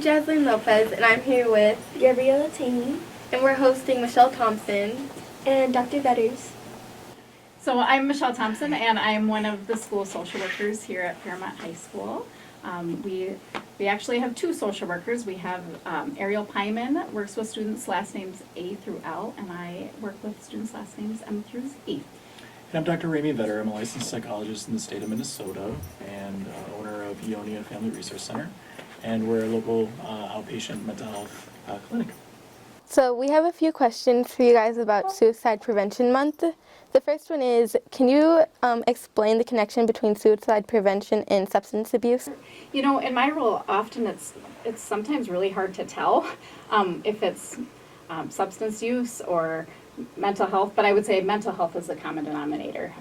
Jazzleene Lopez, and I'm here with Gabriella, Thoeny, and we're hosting Michelle Thompson and Dr. Vetters. So I'm Michelle Thompson, and I'm one of the school social workers here at Fairmont High School. We actually have two social workers. We have Ariel Pyman that works with students' last names A through L, and I work with students' last names M through E. And I'm Dr. Ramie. I'm a licensed psychologist in the state of Minnesota and owner of Ionia Family Resource Center. And we're a local outpatient mental health clinic. So we have a few questions for you guys about Suicide Prevention Month. The first one is, can you explain the connection between suicide prevention and substance abuse? You know, in my role, often it's sometimes really hard to tell if it's substance use or mental health, but I would say mental health is the common denominator.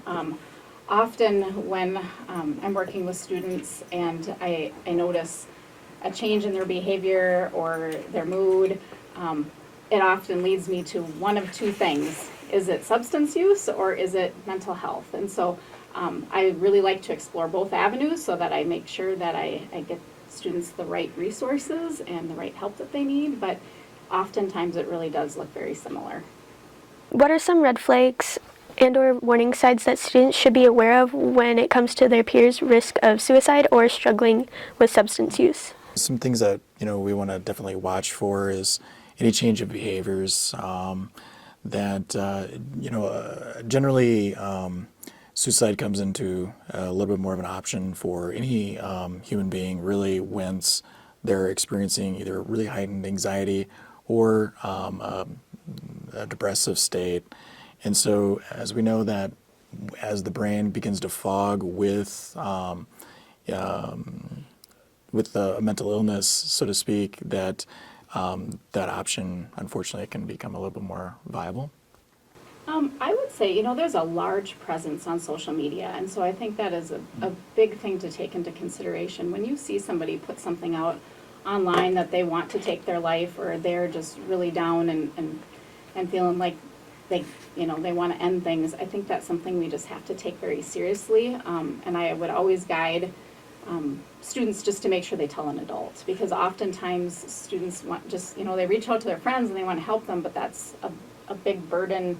Often when I'm working with students and I notice a change in their behavior or their mood, it often leads me to one of two things. Is it substance use or is it mental health? And so I really like to explore both avenues so that I make sure that I get students the right resources and the right help that they need, but oftentimes it really does look very similar. What are some red flags and or warning signs that students should be aware of when it comes to their peers' risk of suicide or struggling with substance use? Some things that we want to definitely watch for is any change of behaviors. Generally suicide comes into a little bit more of an option for any human being really once they're experiencing either really heightened anxiety or a depressive state. And so as we know that as the brain begins to fog with a mental illness, so to speak, that option, unfortunately, can become a little bit more viable. I would say, there's a large presence on social media, and so I think that is a big thing to take into consideration. When you see somebody put something out online that they want to take their life, or they're just really down and feeling like they want to end things, I think that's something we just have to take very seriously, and I would always guide students just to make sure they tell an adult, because oftentimes students want they reach out to their friends and they want to help them, but that's a big burden,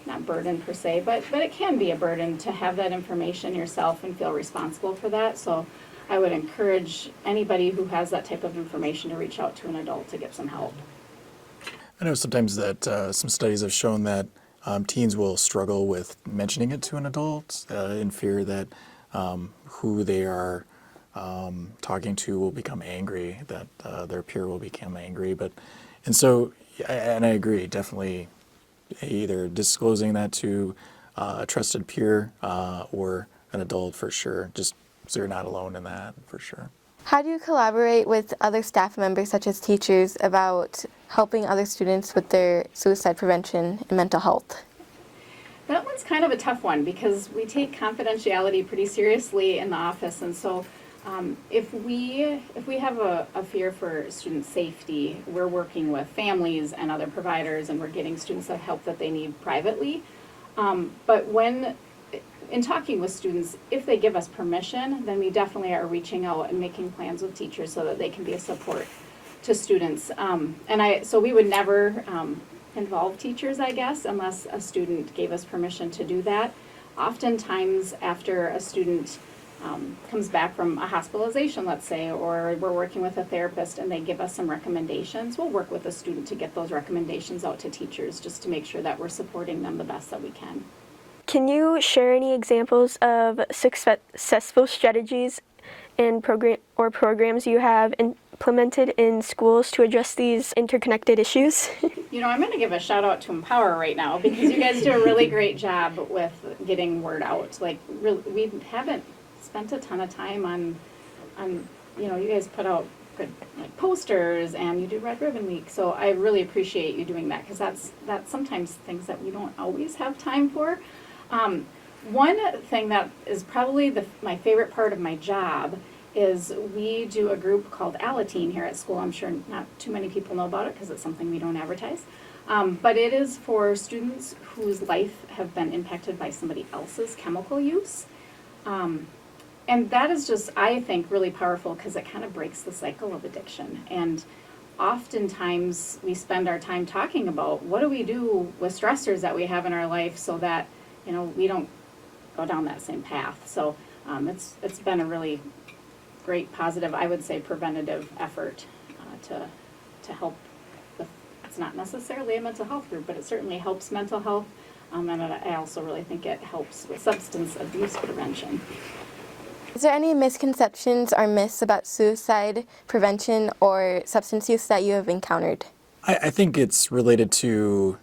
not burden per se, but it can be a burden to have that information yourself and feel responsible for that. So I would encourage anybody who has that type of information to reach out to an adult to get some help. I know sometimes that some studies have shown that teens will struggle with mentioning it to an adult in fear that who they are talking to will become angry, that their peer will become angry. And I agree, definitely either disclosing that to a trusted peer or an adult for sure, just so you're not alone in that for sure. How do you collaborate with other staff members, such as teachers, about helping other students with their suicide prevention and mental health? That one's kind of a tough one because we take confidentiality pretty seriously in the office, and so if we have a fear for student safety, we're working with families and other providers, and we're getting students the help that they need privately. But in talking with students, if they give us permission, then we definitely are reaching out and making plans with teachers so that they can be a support to students. So we would never involve teachers, I guess, unless a student gave us permission to do that. Oftentimes after a student comes back from a hospitalization, let's say, or we're working with a therapist and they give us some recommendations, we'll work with the student to get those recommendations out to teachers just to make sure that we're supporting them the best that we can. Can you share any examples of successful strategies and programs you have implemented in schools to address these interconnected issues? I'm going to give a shout out to Empower right now because you guys do a really great job with getting word out. We haven't spent a ton of time on you guys put out good posters and you do Red Ribbon Week. So I really appreciate you doing that because that's sometimes things that we don't always have time for. One thing that is probably my favorite part of my job is we do a group called Alateen here at school. I'm sure not too many people know about it because it's something we don't advertise. But it is for students whose life have been impacted by somebody else's chemical use. And that is just, I think, really powerful because it kind of breaks the cycle of addiction. And oftentimes we spend our time talking about what do we do with stressors that we have in our life so that, you know, we don't go down that same path. So it's been a really great, positive, I would say, preventative effort to help. It's not necessarily a mental health group, but it certainly helps mental health. And I also really think it helps with substance abuse prevention. Is there any misconceptions or myths about suicide prevention or substance use that you have encountered? I think it's related to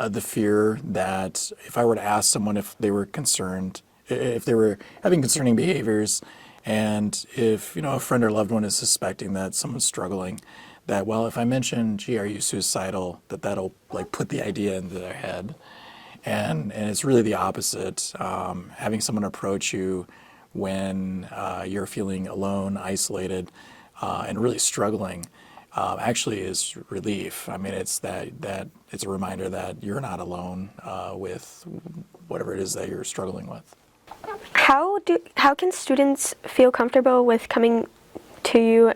the fear that if I were to ask someone if they were concerned, if they were having concerning behaviors, and if, you know, a friend or loved one is suspecting that someone's struggling, that, well, if I mention, gee, are you suicidal, that'll like put the idea into their head. And it's really the opposite. Having someone approach you when you're feeling alone, isolated, and really struggling, actually is relief. I mean, it's that it's a reminder that you're not alone with whatever it is that you're struggling with. How can students feel comfortable with coming to you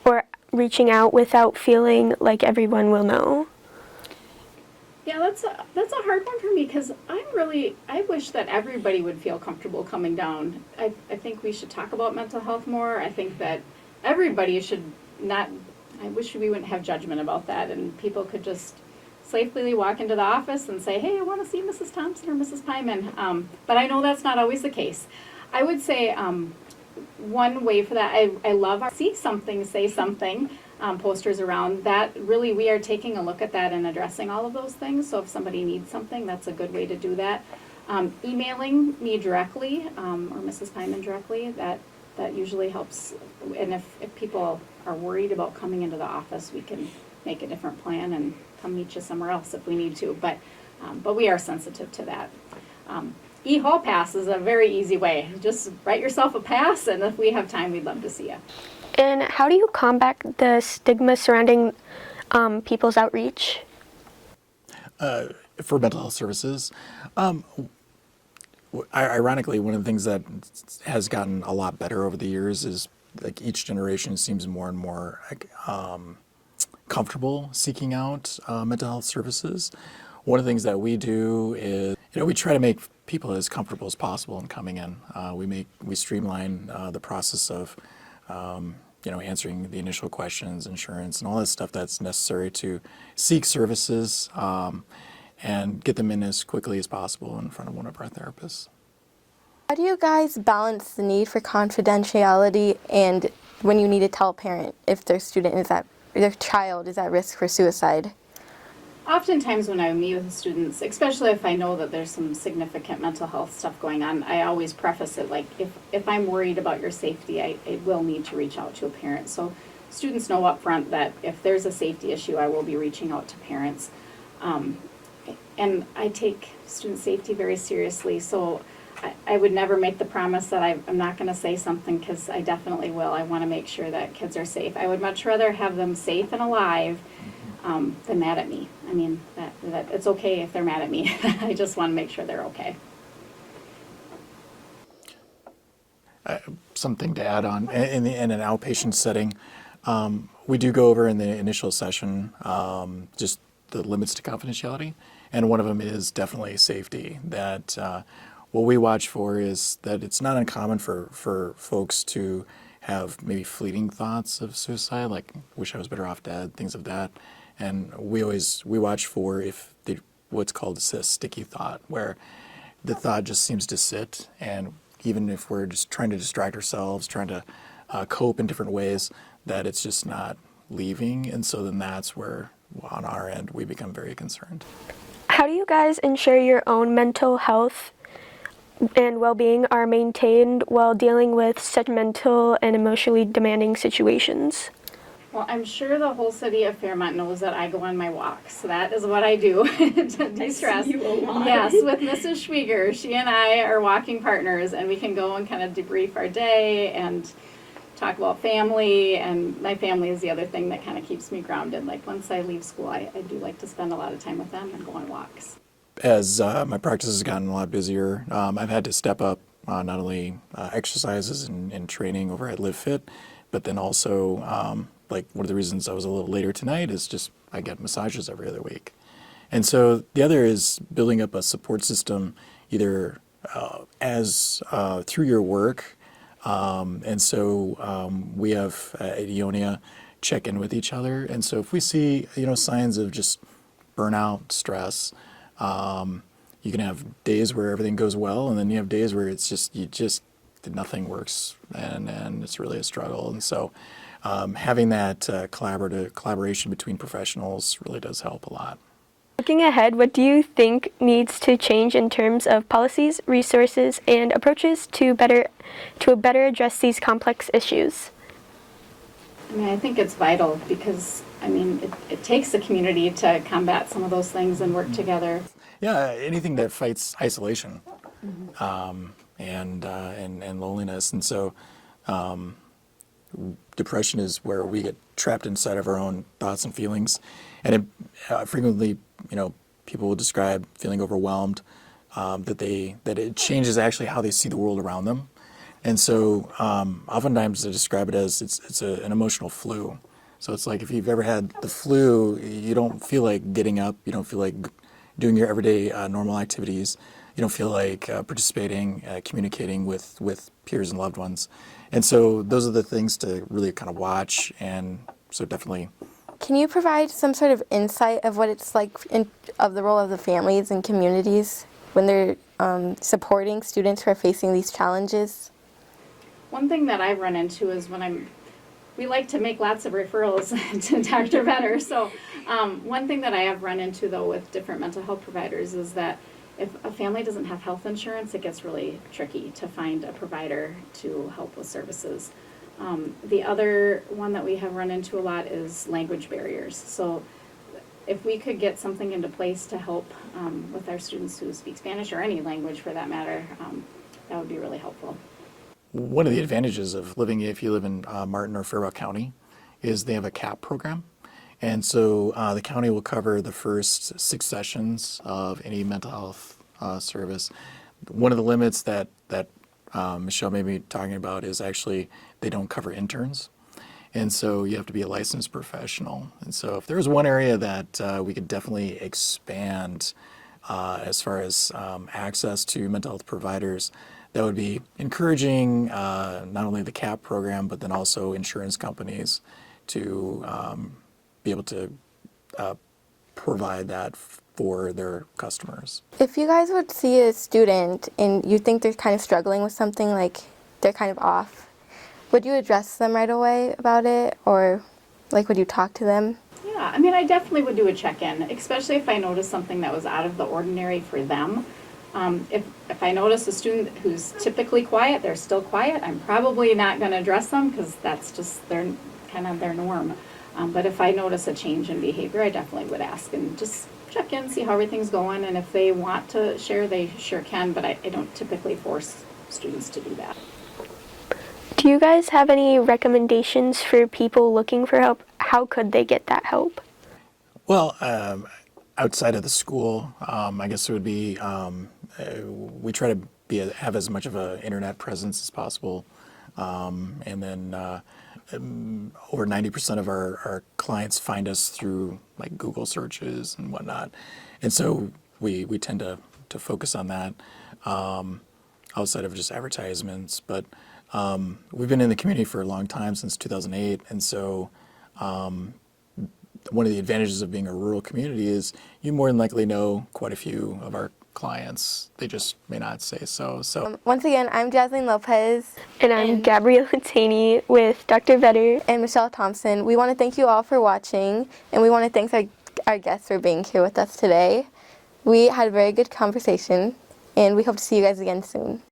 or reaching out without feeling like everyone will know? Yeah, that's a hard one for me because I wish that everybody would feel comfortable coming down. I think we should talk about mental health more. I think that everybody should not, I wish we wouldn't have judgment about that and people could just safely walk into the office and say, hey, I want to see Mrs. Thompson or Mrs. Pyman. But I know that's not always the case. I would say one way for that, I love our see something, say something. Posters around that. Really, we are taking a look at that and addressing all of those things. So if somebody needs something, that's a good way to do that. Emailing me directly or Mrs. Pyman directly, that usually helps. And if people are worried about coming into the office, we can make a different plan and come meet you somewhere else if we need to. But we are sensitive to that. E-Hall Pass is a very easy way. Just write yourself a pass, and if we have time, we'd love to see you. And how do you combat the stigma surrounding people's outreach? For mental health services, ironically, one of the things that has gotten a lot better over the years is like each generation seems more and more comfortable seeking out mental health services. One of the things that we do is, you know, we try to make people as comfortable as possible in coming in. We streamline the process of you know, answering the initial questions, insurance, and all that stuff that's necessary to seek services and get them in as quickly as possible in front of one of our therapists. How do you guys balance the need for confidentiality and when you need to tell a parent if their child is at risk for suicide? Oftentimes when I meet with students, especially if I know that there's some significant mental health stuff going on, I always preface it like, if I'm worried about your safety, I will need to reach out to a parent. So students know up front that if there's a safety issue, I will be reaching out to parents. And I take student safety very seriously, so I would never make the promise that I'm not going to say something, because I definitely will. I want to make sure that kids are safe. I would much rather have them safe and alive than mad at me. I mean, that it's okay if they're mad at me. I just want to make sure they're okay. Something to add on, in an outpatient setting, we do go over in the initial session just the limits to confidentiality, and one of them is definitely safety. That what we watch for is that it's not uncommon for folks to have maybe fleeting thoughts of suicide, like wish I was better off dead, things of that. And we watch for if what's called a sticky thought, where the thought just seems to sit, and even if we're just trying to distract ourselves, trying to cope in different ways, that it's just not leaving. And so then that's where, on our end, we become very concerned. How do you guys ensure your own mental health and well-being are maintained while dealing with such mental and emotionally demanding situations? Well, I'm sure the whole city of Fairmont knows that I go on my walks. So that is what I do to de-stress. I see you a lot. Yes, with Mrs. Schwieger. She and I are walking partners, and we can go and kind of debrief our day and talk about family. And my family is the other thing that kind of keeps me grounded. Like once I leave school, I do like to spend a lot of time with them and go on walks. As my practice has gotten a lot busier, I've had to step up not only exercises and training over at LiveFit, but then also, like one of the reasons I was a little later tonight is just I get massages every other week. And so the other is building up a support system, either as through your work. And so we have at Ionia check in with each other. And so if we see, signs of just burnout, stress, you can have days where everything goes well, and then you have days where it's just nothing works, and it's really a struggle. And so having that collaboration between professionals really does help a lot. Looking ahead, what do you think needs to change in terms of policies, resources, and approaches to better address these complex issues? I mean, I think it's vital because, it takes the community to combat some of those things and work together. Yeah, anything that fights isolation and loneliness. And so depression is where we get trapped inside of our own thoughts and feelings. And frequently, people will describe feeling overwhelmed, that it changes actually how they see the world around them. And so oftentimes they describe it as it's an emotional flu. So it's like if you've ever had the flu, you don't feel like getting up, you don't feel like doing your everyday normal activities, you don't feel like participating, communicating with peers and loved ones. And so those are the things to really kind of watch, and so definitely. Can you provide some sort of insight of what it's like of the role of the families and communities when they're supporting students who are facing these challenges? One thing that I've run into is we like to make lots of referrals to Dr. Vetter. So one thing that I have run into, though, with different mental health providers is that if a family doesn't have health insurance, it gets really tricky to find a provider to help with services. The other one that we have run into a lot is language barriers. So if we could get something into place to help with our students who speak Spanish or any language for that matter, that would be really helpful. One of the advantages of if you live in Martin or Faribault County, is they have a CAP program. And so the county will cover the first 6 sessions of any mental health service. One of the limits that Michelle may be talking about is actually they don't cover interns. And so you have to be a licensed professional. And so if there's one area that we could definitely expand as far as access to mental health providers, that would be encouraging not only the CAP program, but then also insurance companies to be able to provide that for their customers. If you guys would see a student and you think they're kind of struggling with something, like they're kind of off, would you address them right away about it, or would you talk to them? Yeah, I definitely would do a check-in, especially if I noticed something that was out of the ordinary for them. If I notice a student who's typically quiet, they're still quiet, I'm probably not going to address them because that's just their norm. But if I notice a change in behavior, I definitely would ask and just check in, see how everything's going, and if they want to share, they sure can, but I don't typically force students to do that. Do you guys have any recommendations for people looking for help? How could they get that help? Well, outside of the school, I guess it would be, we try to have as much of an internet presence as possible. And then over 90% of our clients find us through Google searches and whatnot. And so we tend to focus on that outside of just advertisements. But we've been in the community for a long time, since 2008. And so one of the advantages of being a rural community is you more than likely know quite a few of our clients. They just may not say so. Once again, I'm Jazzleene Lopez. And I'm Gabriella Thoeny with Dr. Vetter and Michelle Thompson. We want to thank you all for watching, and we want to thank our guests for being here with us today. We had a very good conversation, and we hope to see you guys again soon.